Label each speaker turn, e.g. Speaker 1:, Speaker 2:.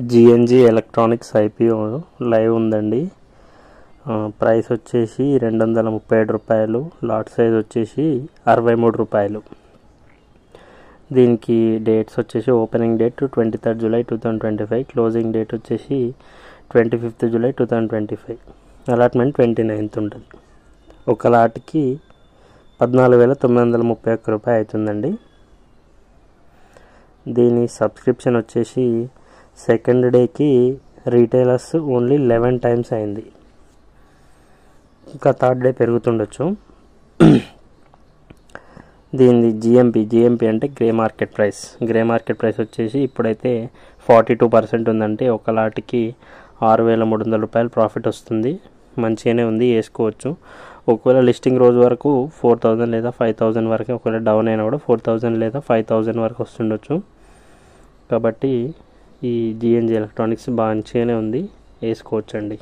Speaker 1: జిఎన్జి electronics IPO live ఉందండి. Price వచ్చేసి 237 రూపాయలు. లాట్ సైజ్ వచ్చేసి 63 రూపాయలు. దీనికి డేట్స్ వచ్చేసి opening date 23rd July 2025, closing date వచ్చేసి 25th July 2025, అలాట్మెంట్ 29th ఉంటుంది. ఒక లాట్కి 14,931 రూపాయలు అవుతుందండి. దీని సబ్స్క్రిప్షన్ వచ్చేసి సెకండ్ డేకి రీటైలర్స్ ఓన్లీ 11 times అయింది. ఇంకా థర్డ్ డే పెరుగుతుండొచ్చు. దీని జిఎంపి అంటే గ్రే మార్కెట్ ప్రైస్ వచ్చేసి ఇప్పుడైతే 42% ఉందంటే ఒక లాట్కి 6,300 రూపాయలు ప్రాఫిట్ వస్తుంది. మంచిగానే ఉంది, వేసుకోవచ్చు. ఒకవేళ లిస్టింగ్ రోజు వరకు 4,000 లేదా 5,000 వరకు, ఒకవేళ డౌన్ అయినా కూడా 4,000 లేదా 5,000 వరకు వస్తుండొచ్చు. కాబట్టి ఈ జిఎన్జి ఎలక్ట్రానిక్స్ మంచిగానే ఉంది, వేసుకోవచ్చండి.